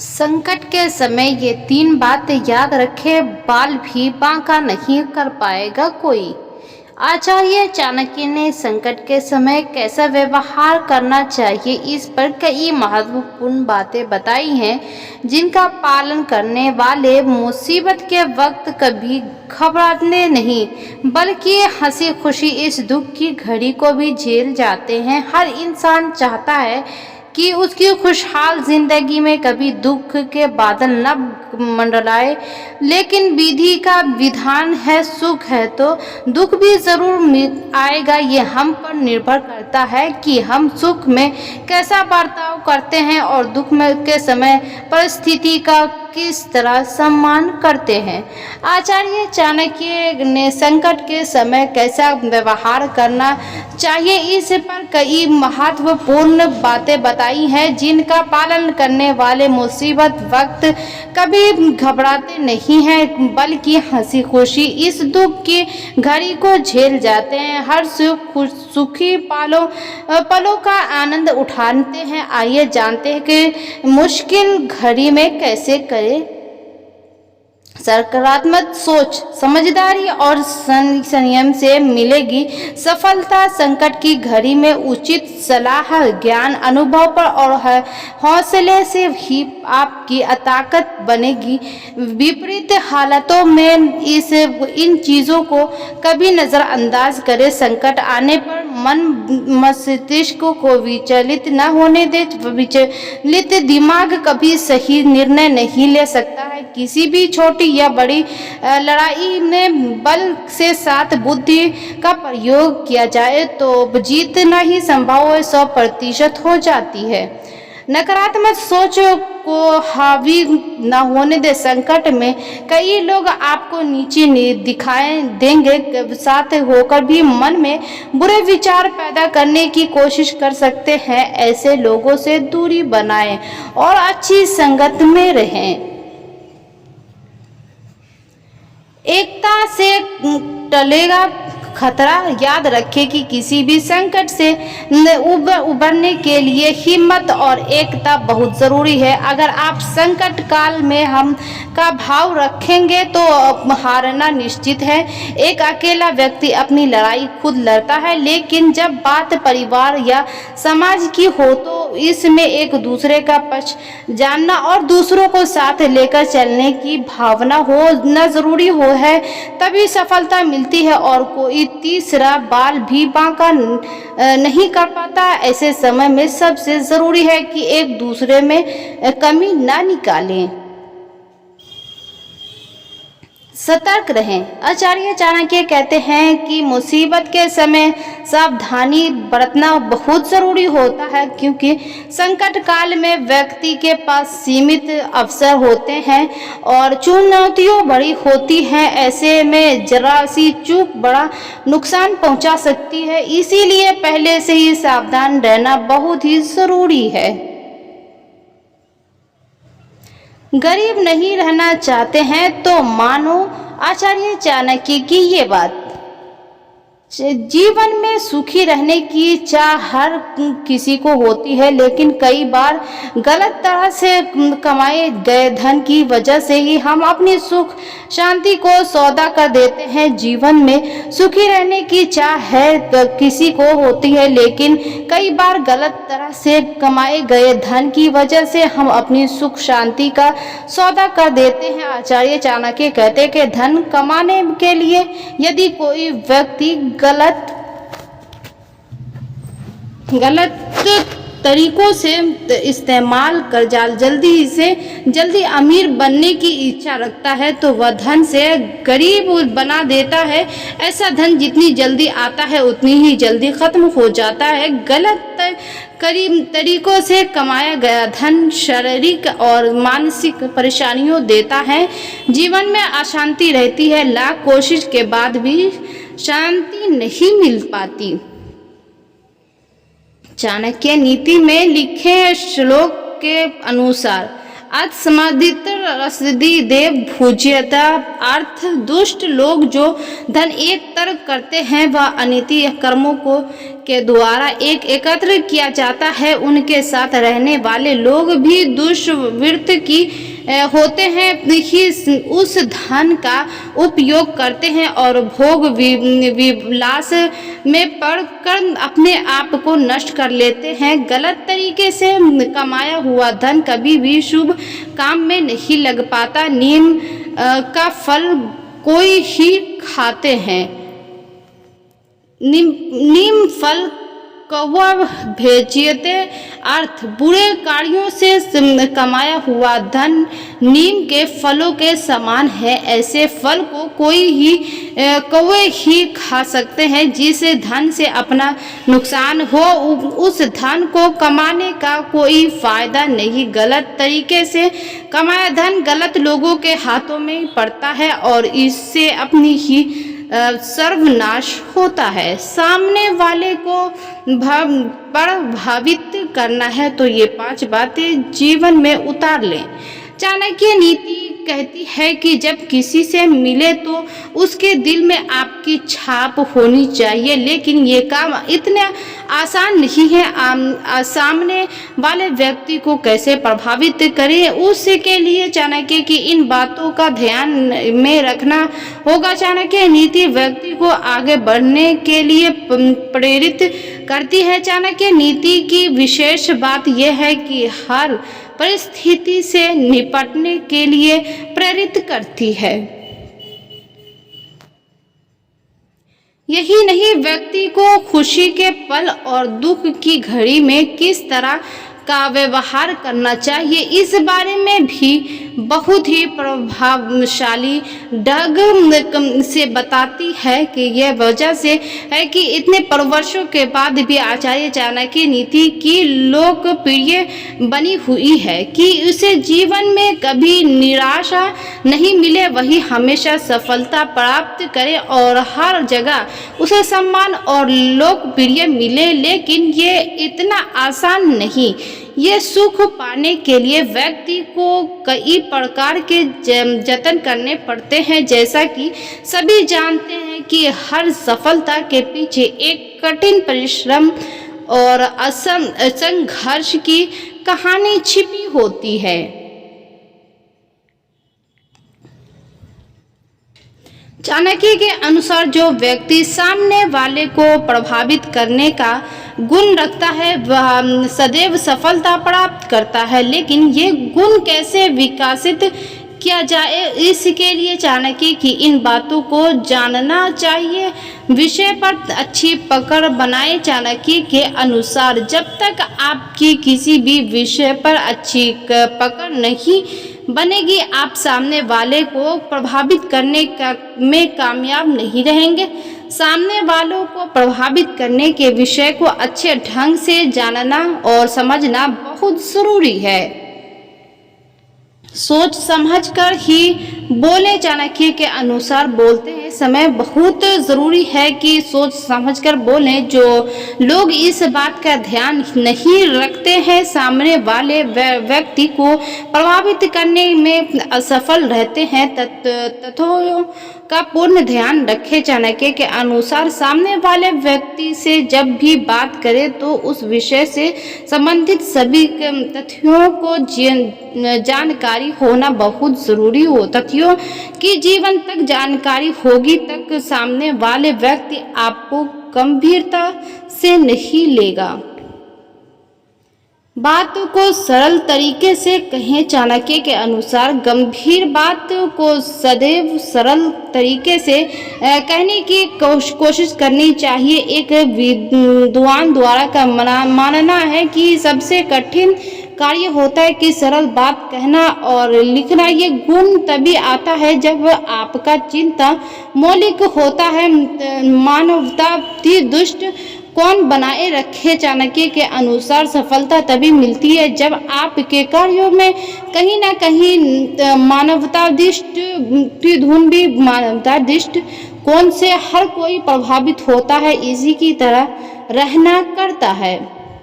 संकट के समय ये 3 बातें याद रखें, बाल भी बांका नहीं कर पाएगा कोई। आचार्य चाणक्य ने संकट के समय कैसा व्यवहार करना चाहिए, इस पर कई महत्वपूर्ण बातें बताई हैं, जिनका पालन करने वाले मुसीबत के वक्त कभी घबराते नहीं, बल्कि हंसी खुशी इस दुख की घड़ी को भी झेल जाते हैं। हर इंसान चाहता है कि उसकी खुशहाल जिंदगी में कभी दुख के बादल न मंडराए, लेकिन विधि का विधान है, सुख है तो दुख भी जरूर आएगा। ये हम पर निर्भर करता है कि हम सुख में कैसा बर्ताव करते हैं और दुख में के समय परिस्थिति का किस तरह सम्मान करते हैं। आचार्य चाणक्य ने संकट के समय कैसा व्यवहार करना चाहिए, इस पर कई महत्वपूर्ण बातें बताई हैं, जिनका पालन करने वाले मुसीबत वक्त कभी घबराते नहीं हैं, बल्कि हंसी खुशी इस दुख की घड़ी को झेल जाते हैं। हर सुखी पलों का आनंद उठाते हैं। आइए जानते हैं कि मुश्किल घड़ी में कैसे करें। सकारात्मक सोच, समझदारी और संयम से मिलेगी सफलता। संकट की घड़ी में उचित सलाह, ज्ञान, अनुभव पर और हौसले से ही आपकी ताकत बनेगी। विपरीत हालातों में इन चीज़ों को कभी नज़रअंदाज करें। संकट आने पर मन मस्तिष्क को विचलित न होने दे। विचलित दिमाग कभी सही निर्णय नहीं ले सकता है। किसी भी छोटी या बड़ी लड़ाई में बल से साथ बुद्धि का प्रयोग किया जाए तो जीतना ही संभव 100% हो जाती है। नकारात्मक सोच को हावी न होने दे। संकट में कई लोग आपको नीचे दिखाई देंगे, साथ होकर भी मन में बुरे विचार पैदा करने की कोशिश कर सकते हैं। ऐसे लोगों से दूरी बनाएं और अच्छी संगत में रहें। एकता से टलेगा खतरा। याद रखें कि किसी भी संकट से उबरने के लिए हिम्मत और एकता बहुत ज़रूरी है। अगर आप संकट काल में हम का भाव रखेंगे तो हारना निश्चित है। एक अकेला व्यक्ति अपनी लड़ाई खुद लड़ता है, लेकिन जब बात परिवार या समाज की हो तो इसमें एक दूसरे का पक्ष जानना और दूसरों को साथ लेकर चलने की भावना हो न जरूरी हो है, तभी सफलता मिलती है और कोई तीसरा बाल भी बांका नहीं कर पाता। ऐसे समय में सबसे जरूरी है कि एक दूसरे में कमी ना निकालें, सतर्क रहें। आचार्य चाणक्य कहते हैं कि मुसीबत के समय सावधानी बरतना बहुत ज़रूरी होता है, क्योंकि संकट काल में व्यक्ति के पास सीमित अवसर होते हैं और चुनौतियां बड़ी होती हैं। ऐसे में जरा सी चूक बड़ा नुकसान पहुंचा सकती है, इसीलिए पहले से ही सावधान रहना बहुत ही ज़रूरी है। गरीब नहीं रहना चाहते हैं तो मानो आचार्य चाणक्य की ये बात। जीवन में सुखी रहने की चाह हर किसी को होती है, लेकिन कई बार गलत तरह से कमाए गए धन की वजह से ही हम अपनी सुख शांति को सौदा कर देते हैं। जीवन में सुखी रहने की चाह है तो किसी को होती है, लेकिन कई बार गलत तरह से कमाए गए धन की वजह से हम अपनी सुख शांति का सौदा कर देते हैं। आचार्य चाणक्य कहते हैं कि धन कमाने के लिए यदि कोई व्यक्ति गलत तरीकों से इस्तेमाल कर जल्दी अमीर बनने की इच्छा रखता है तो वह धन से गरीब बना देता है। ऐसा धन जितनी जल्दी आता है उतनी ही जल्दी खत्म हो जाता है। गलत तरीकों से कमाया गया धन शारीरिक और मानसिक परेशानियों देता है। जीवन में अशांति रहती है, लाख कोशिश के बाद भी शांति नहीं मिल पाती। चाणक्य नीति में लिखे श्लोक के अनुसार आज समादित रसदी देव भूज्यता अर्थ दुष्ट लोग जो धन एक तरफ करते हैं वह अनिति कर्मों को के द्वारा एक एकत्र किया जाता है। उनके साथ रहने वाले लोग भी दुष्वृत्त की होते हैं, ही उस धन का उपयोग करते हैं और भोग विलास में पड़कर अपने आप को नष्ट कर लेते हैं। गलत तरीके से कमाया हुआ धन कभी भी शुभ काम में नहीं लग पाता। नीम का फल कोई ही खाते हैं, नीम फल कौवा भेजियते अर्थ बुरे कार्यों से कमाया हुआ धन नीम के फलों के समान है। ऐसे फल को कोई ही कौवे ही खा सकते हैं। जिसे धन से अपना नुकसान हो उस धन को कमाने का कोई फायदा नहीं। गलत तरीके से कमाया धन गलत लोगों के हाथों में पड़ता है और इससे अपनी ही सर्वनाश होता है। सामने वाले को प्रभावित करना है तो ये 5 बातें जीवन में उतार लें। चाणक्य नीति कहती है कि जब किसी से मिले तो उसके दिल में आपकी छाप होनी चाहिए, लेकिन ये काम इतना आसान नहीं है। सामने वाले व्यक्ति को कैसे प्रभावित करें उसके लिए चाणक्य की इन बातों का ध्यान में रखना होगा। चाणक्य नीति व्यक्ति को आगे बढ़ने के लिए प्रेरित करती है। चाणक्य नीति की विशेष बात यह है कि हर परिस्थिति से निपटने के लिए प्रेरित करती है। यही नहीं, व्यक्ति को खुशी के पल और दुख की घड़ी में किस तरह का व्यवहार करना चाहिए इस बारे में भी बहुत ही प्रभावशाली ढंग से बताती है। कि यह वजह से है कि इतने वर्षों के बाद भी आचार्य चाणक्य नीति की लोकप्रिय बनी हुई है कि उसे जीवन में कभी निराशा नहीं मिले, वही हमेशा सफलता प्राप्त करे और हर जगह उसे सम्मान और लोकप्रिय मिले। लेकिन ये इतना आसान नहीं। ये सुख पाने के लिए व्यक्ति को कई प्रकार के जतन करने पड़ते हैं। जैसा कि सभी जानते हैं कि हर सफलता के पीछे एक कठिन परिश्रम और संघर्ष की कहानी छिपी होती है। चाणक्य के अनुसार जो व्यक्ति सामने वाले को प्रभावित करने का गुण रखता है वह सदैव सफलता प्राप्त करता है। लेकिन ये गुण कैसे विकसित किया जाए इसके लिए चाणक्य की इन बातों को जानना चाहिए। विषय पर अच्छी पकड़ बनाए। चाणक्य के अनुसार जब तक आपकी किसी भी विषय पर अच्छी पकड़ नहीं बनेगी आप सामने वाले को प्रभावित करने में कामयाब नहीं रहेंगे। सामने वालों को प्रभावित करने के विषय को अच्छे ढंग से जानना और समझना बहुत जरूरी है। सोच समझकर ही बोले। चाणक्य के अनुसार बोलते हैं समय बहुत ज़रूरी है कि सोच समझकर बोलें। जो लोग इस बात का ध्यान नहीं रखते हैं सामने वाले व्यक्ति को प्रभावित करने में असफल रहते हैं। तथ्यों का पूर्ण ध्यान रखें। चाणक्य के अनुसार सामने वाले व्यक्ति से जब भी बात करें तो उस विषय से संबंधित सभी तथ्यों को जानकारी होना बहुत जरूरी हो। तथ्यों की जीवन तक जानकारी होगी तक सामने वाले व्यक्ति आपको गंभीरता से नहीं लेगा। बात को सरल तरीके से कहें। चाणक्य के अनुसार गंभीर बात को सदैव सरल तरीके से कहने की कोशिश करनी चाहिए। एक विद्वान द्वारा का मानना है कि सबसे कठिन कार्य होता है कि सरल बात कहना और लिखना। ये गुण तभी आता है जब आपका चिंता मौलिक होता है। मानवता थी दुष्ट कौन बनाए रखे। चाणक्य के अनुसार सफलता तभी मिलती है जब आपके कार्यों में कहीं ना कहीं मानवता दृष्टि धुन भी मानवता दृष्टि कौन से हर कोई प्रभावित होता है इसी की तरह रहना करता है।